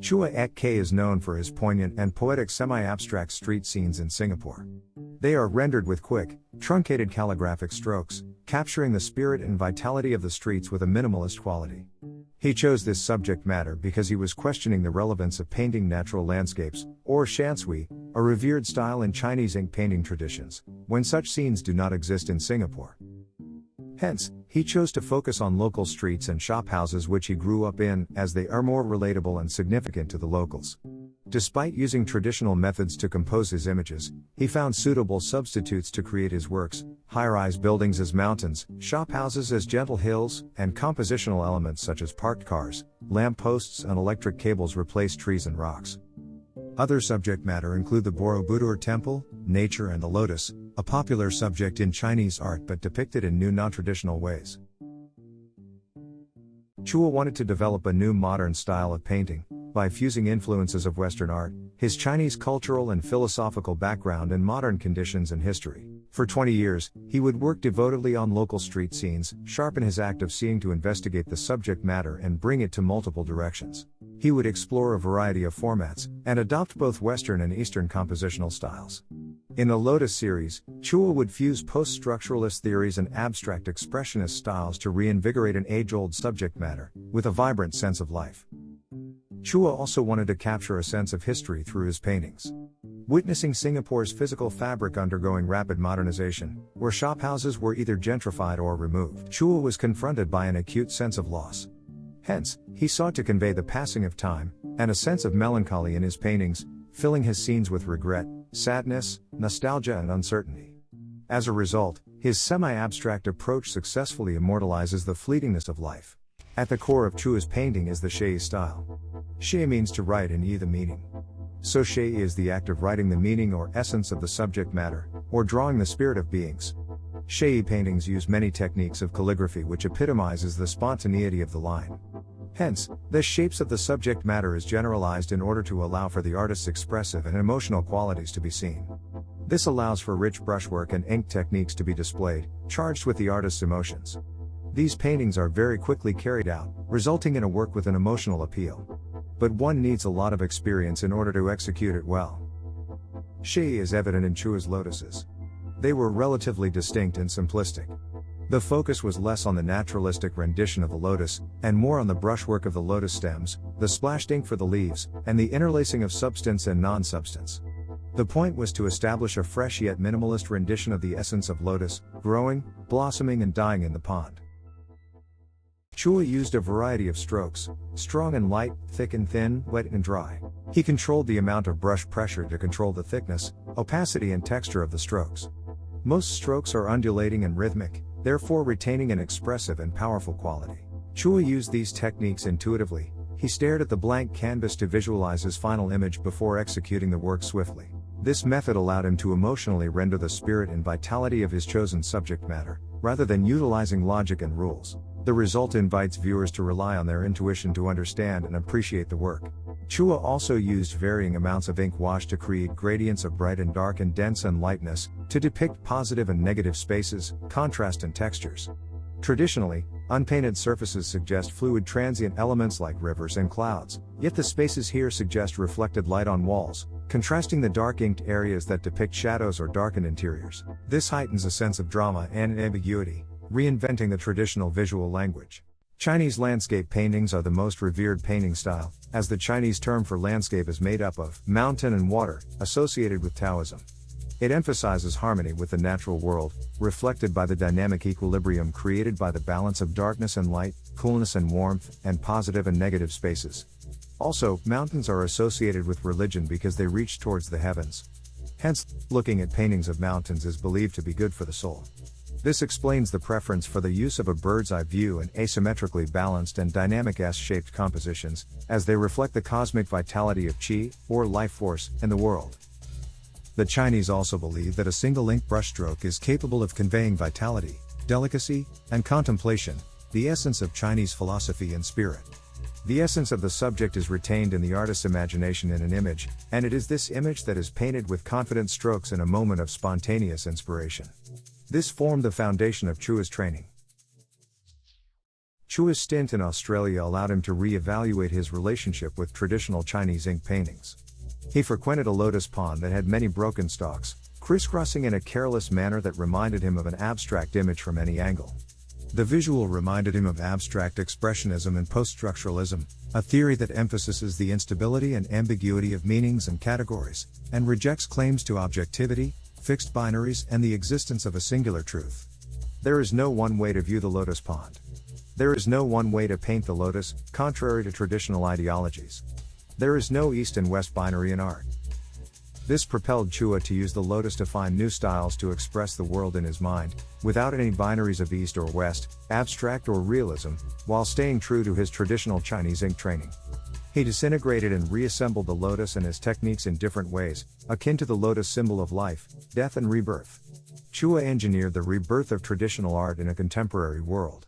Chua is known for his poignant and poetic semi-abstract street scenes in Singapore. They are rendered with quick, truncated calligraphic strokes, capturing the spirit and vitality of the streets with a minimalist quality. He chose this subject matter because he was questioning the relevance of painting natural landscapes, or shanshui, a revered style in Chinese ink painting traditions, when such scenes do not exist in Singapore. Hence, he chose to focus on local streets and shophouses which he grew up in, as they are more relatable and significant to the locals. Despite using traditional methods to compose his images, he found suitable substitutes to create his works: high-rise buildings as mountains, shophouses as gentle hills, and compositional elements such as parked cars, lamp posts and electric cables replace trees and rocks. Other subject matter include the Borobudur temple, nature and the lotus, a popular subject in Chinese art but depicted in new non-traditional ways. Chua wanted to develop a new modern style of painting, by fusing influences of Western art, his Chinese cultural and philosophical background and modern conditions and history. For 20 years, he would work devotedly on local street scenes, sharpen his act of seeing to investigate the subject matter and bring it to multiple directions. He would explore a variety of formats, and adopt both Western and Eastern compositional styles. In the Lotus series, Chua would fuse post-structuralist theories and abstract expressionist styles to reinvigorate an age-old subject matter, with a vibrant sense of life. Chua also wanted to capture a sense of history through his paintings. Witnessing Singapore's physical fabric undergoing rapid modernization, where shophouses were either gentrified or removed, Chua was confronted by an acute sense of loss. Hence, he sought to convey the passing of time, and a sense of melancholy in his paintings, filling his scenes with regret, sadness, nostalgia and uncertainty. As a result, his semi-abstract approach successfully immortalizes the fleetingness of life. At the core of Chua's painting is the Shui style. Shui means to write and the meaning. So Shui is the act of writing the meaning or essence of the subject matter, or drawing the spirit of beings. Shui paintings use many techniques of calligraphy which epitomizes the spontaneity of the line. Hence, the shapes of the subject matter is generalized in order to allow for the artist's expressive and emotional qualities to be seen. This allows for rich brushwork and ink techniques to be displayed, charged with the artist's emotions. These paintings are very quickly carried out, resulting in a work with an emotional appeal. But one needs a lot of experience in order to execute it well. Shui is evident in Chua's lotuses. They were relatively distinct and simplistic. The focus was less on the naturalistic rendition of the lotus, and more on the brushwork of the lotus stems, the splashed ink for the leaves, and the interlacing of substance and non-substance. The point was to establish a fresh yet minimalist rendition of the essence of lotus, growing, blossoming and dying in the pond. Chua used a variety of strokes, strong and light, thick and thin, wet and dry. He controlled the amount of brush pressure to control the thickness, opacity and texture of the strokes. Most strokes are undulating and rhythmic, therefore retaining an expressive and powerful quality. Chua used these techniques intuitively. He stared at the blank canvas to visualize his final image before executing the work swiftly. This method allowed him to emotionally render the spirit and vitality of his chosen subject matter, rather than utilizing logic and rules. The result invites viewers to rely on their intuition to understand and appreciate the work. Chua also used varying amounts of ink wash to create gradients of bright and dark and dense and lightness, to depict positive and negative spaces, contrast and textures. Traditionally, unpainted surfaces suggest fluid transient elements like rivers and clouds, yet the spaces here suggest reflected light on walls, contrasting the dark inked areas that depict shadows or darkened interiors. This heightens a sense of drama and ambiguity, reinventing the traditional visual language. Chinese landscape paintings are the most revered painting style, as the Chinese term for landscape is made up of mountain and water, associated with Taoism. It emphasizes harmony with the natural world, reflected by the dynamic equilibrium created by the balance of darkness and light, coolness and warmth, and positive and negative spaces. Also, mountains are associated with religion because they reach towards the heavens. Hence, looking at paintings of mountains is believed to be good for the soul. This explains the preference for the use of a bird's-eye view and asymmetrically balanced and dynamic S-shaped compositions, as they reflect the cosmic vitality of Qi, or life force, in the world. The Chinese also believe that a single ink brushstroke is capable of conveying vitality, delicacy, and contemplation, the essence of Chinese philosophy and spirit. The essence of the subject is retained in the artist's imagination in an image, and it is this image that is painted with confident strokes in a moment of spontaneous inspiration. This formed the foundation of Chua's training. Chua's stint in Australia allowed him to re-evaluate his relationship with traditional Chinese ink paintings. He frequented a lotus pond that had many broken stalks, crisscrossing in a careless manner that reminded him of an abstract image from any angle. The visual reminded him of abstract expressionism and post-structuralism, a theory that emphasizes the instability and ambiguity of meanings and categories, and rejects claims to objectivity, fixed binaries, and the existence of a singular truth. There is no one way to view the lotus pond. There is no one way to paint the lotus, contrary to traditional ideologies. There is no East and West binary in art. This propelled Chua to use the lotus to find new styles to express the world in his mind, without any binaries of East or West, abstract or realism, while staying true to his traditional Chinese ink training. He disintegrated and reassembled the lotus and his techniques in different ways, akin to the lotus symbol of life, death and rebirth. Chua engineered the rebirth of traditional art in a contemporary world.